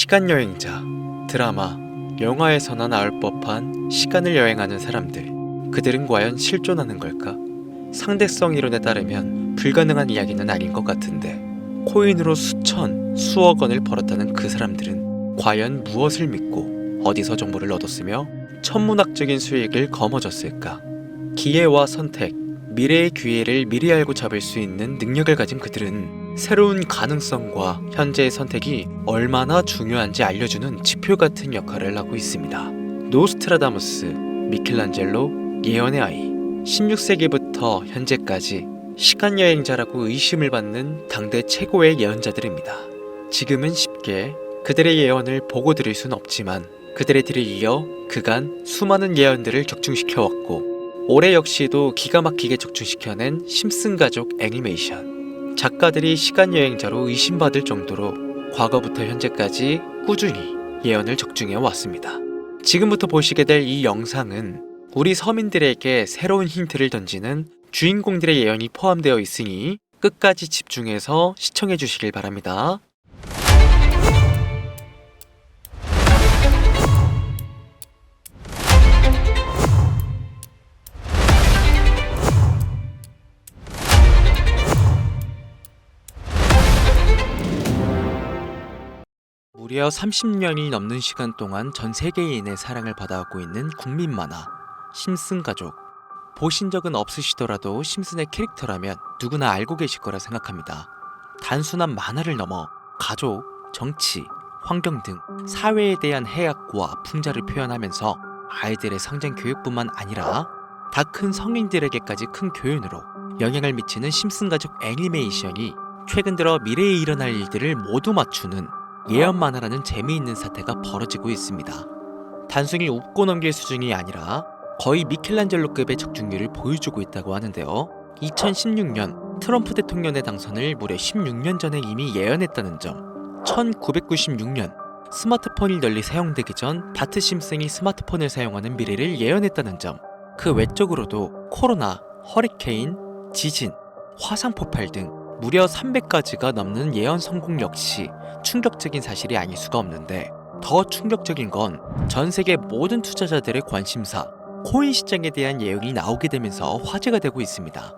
시간여행자, 드라마, 영화에서나 나올 법한 시간을 여행하는 사람들. 그들은 과연 실존하는 걸까? 상대성 이론에 따르면 불가능한 이야기는 아닌 것 같은데, 코인으로 수천, 수억 원을 벌었다는 그 사람들은 과연 무엇을 믿고 어디서 정보를 얻었으며 천문학적인 수익을 거머쥐었을까? 기회와 선택, 미래의 기회를 미리 알고 잡을 수 있는 능력을 가진 그들은 새로운 가능성과 현재의 선택이 얼마나 중요한지 알려주는 지표 같은 역할을 하고 있습니다. 노스트라다무스, 미켈란젤로, 예언의 아이, 16세기부터 현재까지 시간여행자라고 의심을 받는 당대 최고의 예언자들입니다. 지금은 쉽게 그들의 예언을 보고 들을 순 없지만 그들의 뒤를 이어 그간 수많은 예언들을 격중시켜왔고, 올해 역시도 기가 막히게 적중시켜낸 심슨 가족 애니메이션. 작가들이 시간여행자로 의심받을 정도로 과거부터 현재까지 꾸준히 예언을 적중해 왔습니다. 지금부터 보시게 될 이 영상은 우리 서민들에게 새로운 힌트를 던지는 주인공들의 예언이 포함되어 있으니 끝까지 집중해서 시청해 주시길 바랍니다. 무려 30년이 넘는 시간 동안 전 세계인의 사랑을 받아오고 있는 국민 만화 심슨 가족. 보신 적은 없으시더라도 심슨의 캐릭터라면 누구나 알고 계실 거라 생각합니다. 단순한 만화를 넘어 가족, 정치, 환경 등 사회에 대한 해악과 풍자를 표현하면서 아이들의 성장 교육뿐만 아니라 다 큰 성인들에게까지 큰 교훈으로 영향을 미치는 심슨 가족 애니메이션이 최근 들어 미래에 일어날 일들을 모두 맞추는 예언 만화라는 재미있는 사태가 벌어지고 있습니다. 단순히 웃고 넘길 수준이 아니라 거의 미켈란젤로급의 적중률을 보여주고 있다고 하는데요. 2016년 트럼프 대통령의 당선을 무려 16년 전에 이미 예언했다는 점, 1996년 스마트폰이 널리 사용되기 전 바트 심슨이 스마트폰을 사용하는 미래를 예언했다는 점, 그 외적으로도 코로나, 허리케인, 지진, 화산 폭발 등 무려 300가지가 넘는 예언 성공 역시 충격적인 사실이 아닐 수가 없는데, 더 충격적인 건 전 세계 모든 투자자들의 관심사, 코인 시장에 대한 예언이 나오게 되면서 화제가 되고 있습니다.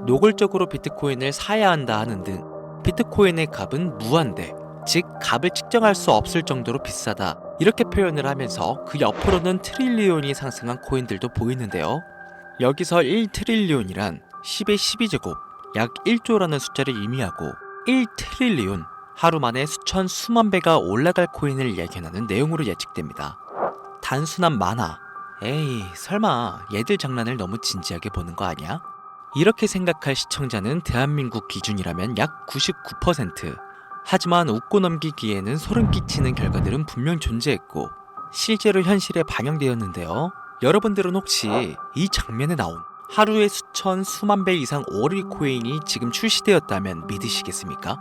노골적으로 비트코인을 사야 한다 하는 등 비트코인의 값은 무한대, 즉 값을 측정할 수 없을 정도로 비싸다, 이렇게 표현을 하면서 그 옆으로는 트릴리온이 상승한 코인들도 보이는데요. 여기서 1트릴리온이란 10의 12제곱, 약 1조라는 숫자를 의미하고 1트릴리온, 하루 만에 수천 수만 배가 올라갈 코인을 예견하는 내용으로 예측됩니다. 단순한 만화, 에이 설마 얘들 장난을 너무 진지하게 보는 거 아니야? 이렇게 생각할 시청자는 대한민국 기준이라면 약 99%. 하지만 웃고 넘기기에는 소름 끼치는 결과들은 분명 존재했고 실제로 현실에 반영되었는데요. 여러분들은 혹시 이 장면에 나온 하루에 수천 수만 배 이상 오르 코인이 지금 출시되었다면 믿으시겠습니까?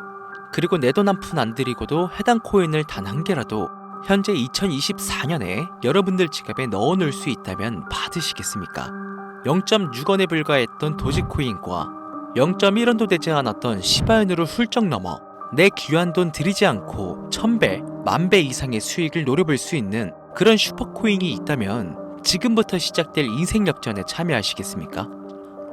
그리고 내 돈 한 푼 안 들이고도 해당 코인을 단 한 개라도 현재 2024년에 여러분들 지갑에 넣어놓을 수 있다면 받으시겠습니까? 0.6원에 불과했던 도지코인과 0.1원도 되지 않았던 시바인으로 훌쩍 넘어 내 귀한 돈 들이지 않고 1000배, 10,000배 이상의 수익을 노려볼 수 있는 그런 슈퍼코인이 있다면 지금부터 시작될 인생 역전에 참여하시겠습니까?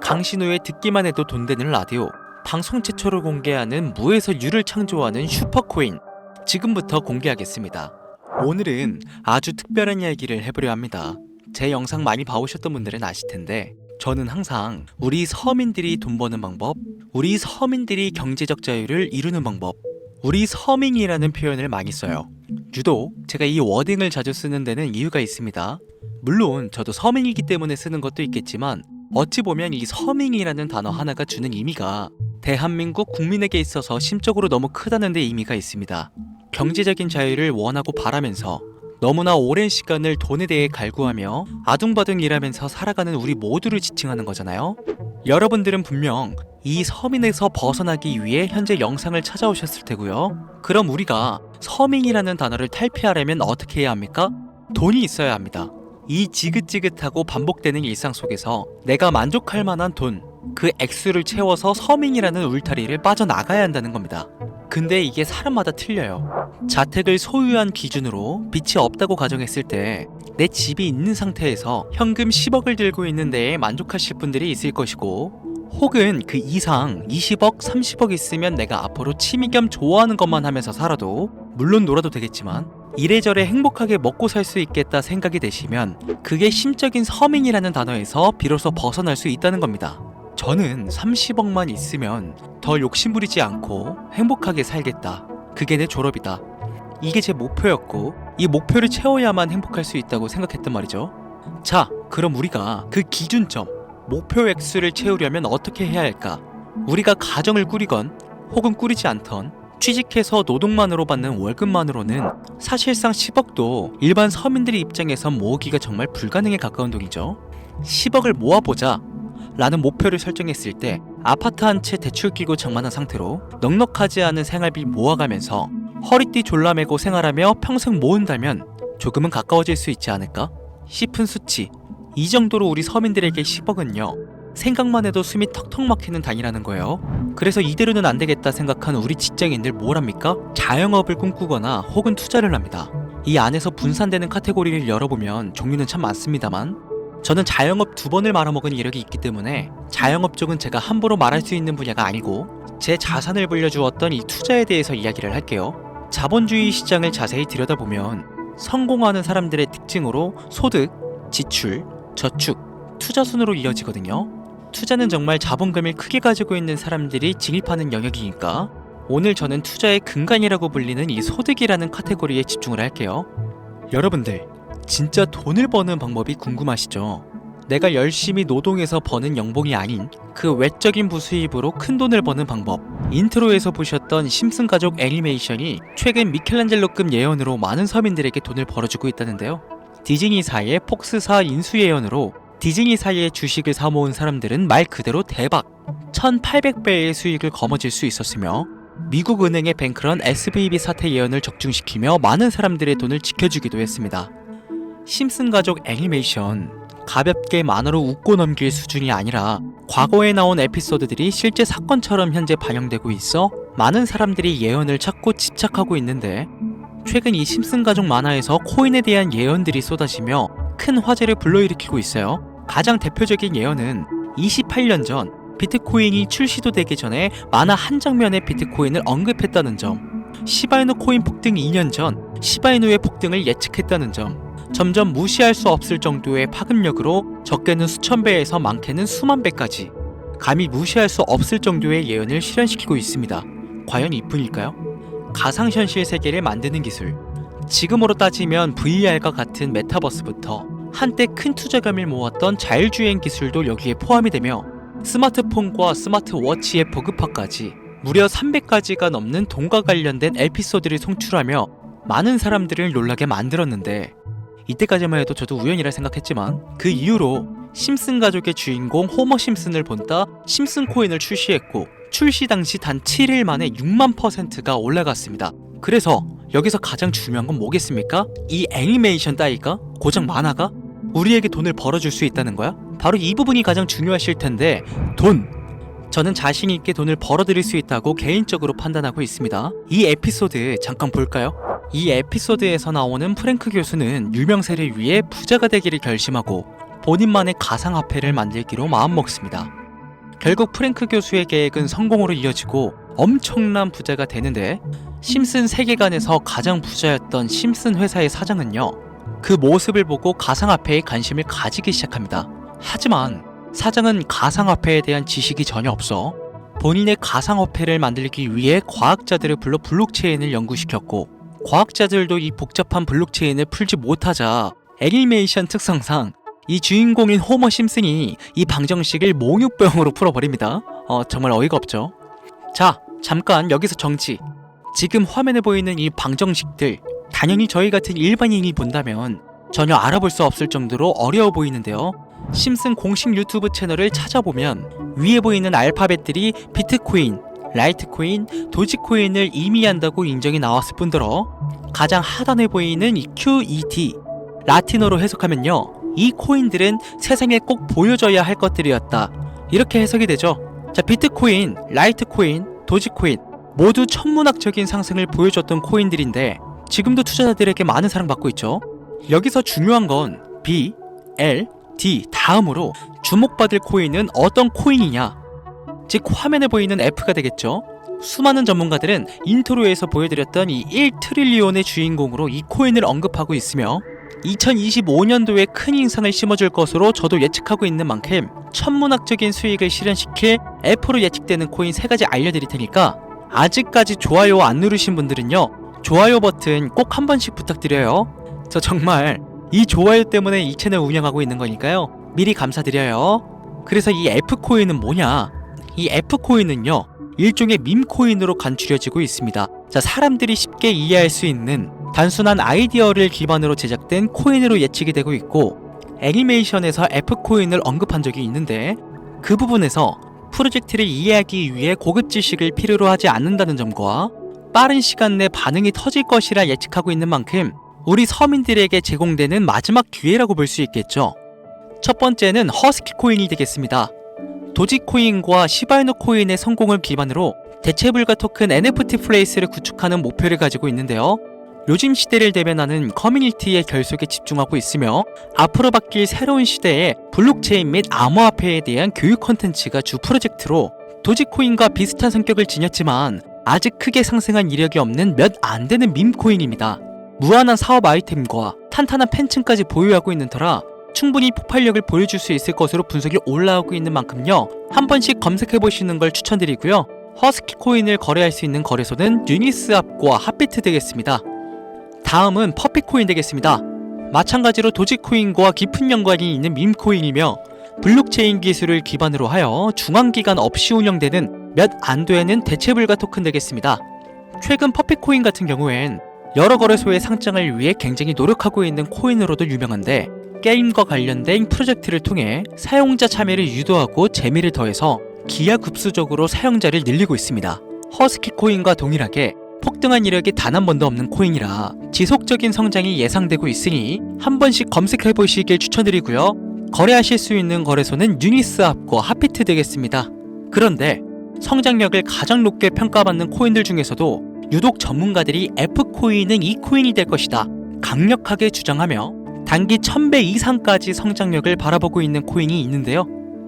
강신우의 듣기만 해도 돈 되는 라디오, 방송 최초로 공개하는 무에서 유를 창조하는 슈퍼코인, 지금부터 공개하겠습니다. 오늘은 아주 특별한 이야기를 해보려 합니다. 제 영상 많이 봐오셨던 분들은 아실텐데, 저는 항상 우리 서민들이 돈 버는 방법, 우리 서민들이 경제적 자유를 이루는 방법, 우리 서민이라는 표현을 많이 써요. 유독 제가 이 워딩을 자주 쓰는 데는 이유가 있습니다. 물론 저도 서민이기 때문에 쓰는 것도 있겠지만, 어찌 보면 이 서민이라는 단어 하나가 주는 의미가 대한민국 국민에게 있어서 심적으로 너무 크다는 데 의미가 있습니다. 경제적인 자유를 원하고 바라면서 너무나 오랜 시간을 돈에 대해 갈구하며 아둥바둥 일하면서 살아가는 우리 모두를 지칭하는 거잖아요. 여러분들은 분명 이 서민에서 벗어나기 위해 현재 영상을 찾아오셨을 테고요. 그럼 우리가 서민이라는 단어를 탈피하려면 어떻게 해야 합니까? 돈이 있어야 합니다. 이 지긋지긋하고 반복되는 일상 속에서 내가 만족할 만한 돈, 그 액수를 채워서 서민이라는 울타리를 빠져나가야 한다는 겁니다. 근데 이게 사람마다 틀려요. 자택을 소유한 기준으로 빚이 없다고 가정했을 때 내 집이 있는 상태에서 현금 10억을 들고 있는 데에 만족하실 분들이 있을 것이고, 혹은 그 이상 20억, 30억 있으면 내가 앞으로 취미 겸 좋아하는 것만 하면서 살아도, 물론 놀아도 되겠지만 이래저래 행복하게 먹고 살 수 있겠다 생각이 되시면 그게 심적인 서민이라는 단어에서 비로소 벗어날 수 있다는 겁니다. 저는 30억만 있으면 더 욕심부리지 않고 행복하게 살겠다. 그게 내 졸업이다. 이게 제 목표였고, 이 목표를 채워야만 행복할 수 있다고 생각했단 말이죠. 자, 그럼 우리가 그 기준점, 목표 액수를 채우려면 어떻게 해야 할까? 우리가 가정을 꾸리건 혹은 꾸리지 않던 취직해서 노동만으로 받는 월급만으로는 사실상 10억도 일반 서민들의 입장에선 모으기가 정말 불가능에 가까운 돈이죠. 10억을 모아보자 라는 목표를 설정했을 때 아파트 한 채 대출 끼고 장만한 상태로 넉넉하지 않은 생활비 모아가면서 허리띠 졸라매고 생활하며 평생 모은다면 조금은 가까워질 수 있지 않을까 싶은 수치. 이 정도로 우리 서민들에게 10억은요, 생각만 해도 숨이 턱턱 막히는 단위라는 거예요. 그래서 이대로는 안 되겠다 생각하는 우리 직장인들 뭘 합니까? 자영업을 꿈꾸거나 혹은 투자를 합니다. 이 안에서 분산되는 카테고리를 열어보면 종류는 참 많습니다만, 저는 자영업 2번을 말아먹은 이력이 있기 때문에 자영업 쪽은 제가 함부로 말할 수 있는 분야가 아니고 제 자산을 불려주었던 이 투자에 대해서 이야기를 할게요. 자본주의 시장을 자세히 들여다보면 성공하는 사람들의 특징으로 소득, 지출, 저축, 투자 순으로 이어지거든요. 투자는 정말 자본금을 크게 가지고 있는 사람들이 진입하는 영역이니까 오늘 저는 투자의 근간이라고 불리는 이 소득이라는 카테고리에 집중을 할게요. 여러분들, 진짜 돈을 버는 방법이 궁금하시죠? 내가 열심히 노동해서 버는 연봉이 아닌 그 외적인 부수입으로 큰 돈을 버는 방법. 인트로에서 보셨던 심슨 가족 애니메이션이 최근 미켈란젤로급 예언으로 많은 서민들에게 돈을 벌어주고 있다는데요. 디즈니사의 폭스사 인수 예언으로 디즈니사의 주식을 사모은 사람들은 말 그대로 대박 1800배의 수익을 거머쥘 수 있었으며, 미국 은행의 뱅크런 SVB 사태 예언을 적중시키며 많은 사람들의 돈을 지켜주기도 했습니다. 심슨 가족 애니메이션, 가볍게 만화로 웃고 넘길 수준이 아니라 과거에 나온 에피소드들이 실제 사건처럼 현재 반영되고 있어 많은 사람들이 예언을 찾고 집착하고 있는데, 최근 이 심슨 가족 만화에서 코인에 대한 예언들이 쏟아지며 큰 화제를 불러일으키고 있어요. 가장 대표적인 예언은 28년 전 비트코인이 출시도 되기 전에 만화 한 장면에 비트코인을 언급했다는 점, 시바이누 코인 폭등 2년 전 시바이누의 폭등을 예측했다는 점, 점점 무시할 수 없을 정도의 파급력으로 적게는 수천 배에서 많게는 수만 배까지 감히 무시할 수 없을 정도의 예언을 실현시키고 있습니다. 과연 이뿐일까요? 가상현실 세계를 만드는 기술, 지금으로 따지면 VR과 같은 메타버스부터 한때 큰 투자감을 모았던 자율주행 기술도 여기에 포함이 되며 스마트폰과 스마트워치의 보급화까지 무려 300가지가 넘는 돈과 관련된 에피소드를 송출하며 많은 사람들을 놀라게 만들었는데, 이때까지만 해도 저도 우연이라 생각했지만 그 이후로 심슨 가족의 주인공 호머 심슨을 본따 심슨 코인을 출시했고, 출시 당시 단 7일 만에 6만%가 올라갔습니다. 그래서 여기서 가장 중요한 건 뭐겠습니까? 이 애니메이션 따위가, 고작 만화가 우리에게 돈을 벌어줄 수 있다는 거야? 바로 이 부분이 가장 중요하실 텐데, 돈! 저는 자신 있게 돈을 벌어들일 수 있다고 개인적으로 판단하고 있습니다. 이 에피소드 잠깐 볼까요? 이 에피소드에서 나오는 프랭크 교수는 유명세를 위해 부자가 되기를 결심하고 본인만의 가상화폐를 만들기로 마음먹습니다. 결국 프랭크 교수의 계획은 성공으로 이어지고 엄청난 부자가 되는데, 심슨 세계관에서 가장 부자였던 심슨 회사의 사장은요, 그 모습을 보고 가상화폐에 관심을 가지기 시작합니다. 하지만 사장은 가상화폐에 대한 지식이 전혀 없어 본인의 가상화폐를 만들기 위해 과학자들을 불러 블록체인을 연구시켰고, 과학자들도 이 복잡한 블록체인을 풀지 못하자 애니메이션 특성상 이 주인공인 호머 심슨이 이 방정식을 몽유병으로 풀어버립니다. 정말 어이가 없죠. 자, 잠깐 여기서 정지. 지금 화면에 보이는 이 방정식들, 당연히 저희 같은 일반인이 본다면 전혀 알아볼 수 없을 정도로 어려워 보이는데요. 심슨 공식 유튜브 채널을 찾아보면 위에 보이는 알파벳들이 비트코인, 라이트코인, 도지코인을 의미한다고 인정이 나왔을 뿐더러 가장 하단에 보이는 이 QET, 라틴어로 해석하면요, 이 코인들은 세상에 꼭 보여줘야 할 것들이었다, 이렇게 해석이 되죠. 자, 비트코인, 라이트코인, 도지코인, 모두 천문학적인 상승을 보여줬던 코인들인데 지금도 투자자들에게 많은 사랑받고 있죠. 여기서 중요한 건 B, L, D 다음으로 주목받을 코인은 어떤 코인이냐, 즉 화면에 보이는 F가 되겠죠. 수많은 전문가들은 인트로에서 보여드렸던 이 1트릴리온의 주인공으로 이 코인을 언급하고 있으며 2025년도에 큰 인상을 심어줄 것으로 저도 예측하고 있는 만큼 천문학적인 수익을 실현시킬 F로 예측되는 코인 3가지 알려드릴 테니까 아직까지 좋아요 안 누르신 분들은요, 좋아요 버튼 꼭 한 번씩 부탁드려요. 저 정말 이 좋아요 때문에 이 채널 운영하고 있는 거니까요, 미리 감사드려요. 그래서 이 F코인은 뭐냐? 이 F코인은요, 일종의 밈코인으로 간추려지고 있습니다. 자, 사람들이 쉽게 이해할 수 있는 단순한 아이디어를 기반으로 제작된 코인으로 예측이 되고 있고, 애니메이션에서 F코인을 언급한 적이 있는데 그 부분에서 프로젝트를 이해하기 위해 고급 지식을 필요로 하지 않는다는 점과 빠른 시간 내 반응이 터질 것이라 예측하고 있는 만큼 우리 서민들에게 제공되는 마지막 기회라고 볼 수 있겠죠. 첫 번째는 허스키 코인이 되겠습니다. 도지코인과 시바이누 코인의 성공을 기반으로 대체불가 토큰 NFT 플레이스를 구축하는 목표를 가지고 있는데요. 요즘 시대를 대변하는 커뮤니티의 결속에 집중하고 있으며 앞으로 바뀔 새로운 시대에 블록체인 및 암호화폐에 대한 교육 콘텐츠가 주 프로젝트로 도지코인과 비슷한 성격을 지녔지만 아직 크게 상승한 이력이 없는 몇 안 되는 밈코인입니다. 무한한 사업 아이템과 탄탄한 팬층까지 보유하고 있는 터라 충분히 폭발력을 보여줄 수 있을 것으로 분석이 올라오고 있는 만큼요, 한 번씩 검색해보시는 걸 추천드리고요. 허스키 코인을 거래할 수 있는 거래소는 유니스왑과 핫비트 되겠습니다. 다음은 퍼피코인 되겠습니다. 마찬가지로 도지코인과 깊은 연관이 있는 밈코인이며 블록체인 기술을 기반으로 하여 중앙기관 없이 운영되는 몇 안 되는 대체불가 토큰 되겠습니다. 최근 퍼피코인 같은 경우엔 여러 거래소의 상장을 위해 굉장히 노력하고 있는 코인으로도 유명한데, 게임과 관련된 프로젝트를 통해 사용자 참여를 유도하고 재미를 더해서 기하급수적으로 사용자를 늘리고 있습니다. 허스키 코인과 동일하게 폭등한 이력이 단 한 번도 없는 코인이라 지속적인 성장이 예상되고 있으니 한 번씩 검색해보시길 추천드리고요. 거래하실 수 있는 거래소는 유니스왑과 핫비트 되겠습니다. 그런데 성장력을 가장 높게 평가받는 코인들 중에서도 유독 전문가들이 F코인은 이 코인이 될 것이다 강력하게 주장하며 단기 1000배 이상까지 성장력을 바라보고 있는 코인이 있는데요.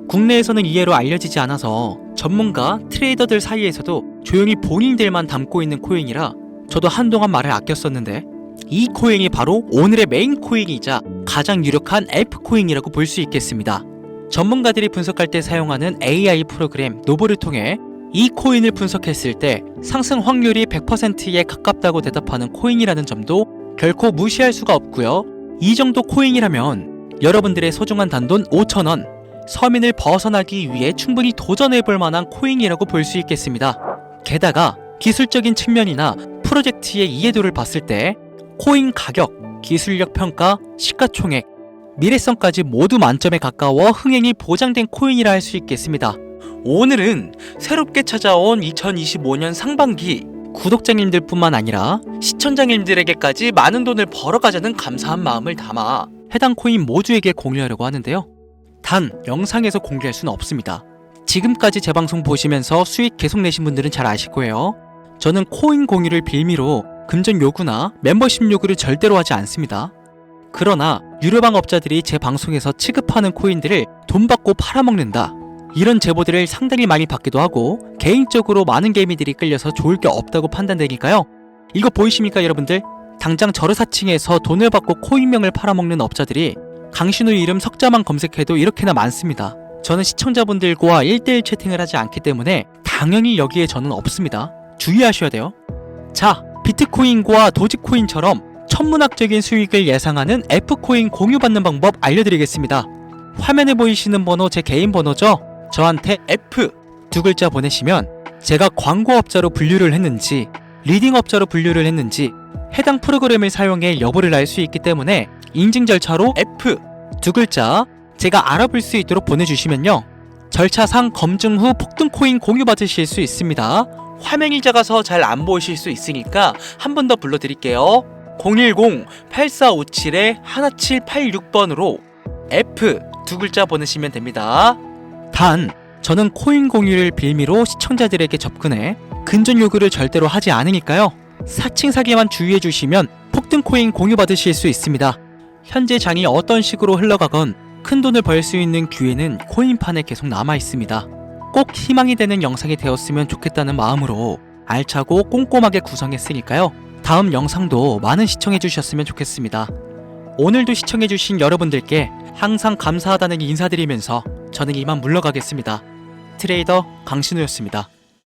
국내에서는 이해로 알려지지 않아서 전문가, 트레이더들 사이에서도 조용히 본인들만 담고 있는 코인이라 저도 한동안 말을 아꼈었는데, 이 코인이 바로 오늘의 메인 코인이자 가장 유력한 F코인이라고 볼 수 있겠습니다. 전문가들이 분석할 때 사용하는 AI 프로그램 노보를 통해 이 코인을 분석했을 때 상승 확률이 100%에 가깝다고 대답하는 코인이라는 점도 결코 무시할 수가 없고요. 이 정도 코인이라면 여러분들의 소중한 단돈 5,000원, 서민을 벗어나기 위해 충분히 도전해볼 만한 코인이라고 볼 수 있겠습니다. 게다가 기술적인 측면이나 프로젝트의 이해도를 봤을 때 코인 가격, 기술력 평가, 시가총액, 미래성까지 모두 만점에 가까워 흥행이 보장된 코인이라 할 수 있겠습니다. 오늘은 새롭게 찾아온 2025년 상반기 구독자님들 뿐만 아니라 시청자님들에게까지 많은 돈을 벌어가자는 감사한 마음을 담아 해당 코인 모두에게 공유하려고 하는데요. 단 영상에서 공개할 수는 없습니다. 지금까지 제 방송 보시면서 수익 계속 내신 분들은 잘 아실 거예요. 저는 코인 공유를 빌미로 금전 요구나 멤버십 요구를 절대로 하지 않습니다. 그러나 유료방 업자들이 제 방송에서 취급하는 코인들을 돈 받고 팔아먹는다, 이런 제보들을 상당히 많이 받기도 하고 개인적으로 많은 개미들이 끌려서 좋을 게 없다고 판단되니까요. 이거 보이십니까 여러분들? 당장 저르사칭에서 돈을 받고 코인명을 팔아먹는 업자들이 강신우 이름 석자만 검색해도 이렇게나 많습니다. 저는 시청자분들과 1대1 채팅을 하지 않기 때문에 당연히 여기에 저는 없습니다. 주의하셔야 돼요. 자, 비트코인과 도지코인처럼 천문학적인 수익을 예상하는 F코인 공유받는 방법 알려드리겠습니다. 화면에 보이시는 번호 제 개인 번호죠? 저한테 F 두 글자 보내시면 제가 광고업자로 분류를 했는지 리딩업자로 분류를 했는지 해당 프로그램을 사용해 여부를 알 수 있기 때문에 인증 절차로 F 두 글자 제가 알아볼 수 있도록 보내주시면요, 절차상 검증 후 폭등코인 공유 받으실 수 있습니다. 화면이 작아서 잘 안 보이실 수 있으니까 한 번 더 불러드릴게요. 010-8457-1786번으로 F 두 글자 보내시면 됩니다. 단 저는 코인 공유를 빌미로 시청자들에게 접근해 근전 요구를 절대로 하지 않으니까요. 사칭 사기만 주의해 주시면 폭등 코인 공유 받으실 수 있습니다. 현재 장이 어떤 식으로 흘러가건 큰 돈을 벌 수 있는 기회는 코인판에 계속 남아 있습니다. 꼭 희망이 되는 영상이 되었으면 좋겠다는 마음으로 알차고 꼼꼼하게 구성했으니까요. 다음 영상도 많은 시청해 주셨으면 좋겠습니다. 오늘도 시청해 주신 여러분들께 항상 감사하다는 인사드리면서 저는 이만 물러가겠습니다. 트레이더 강신우였습니다.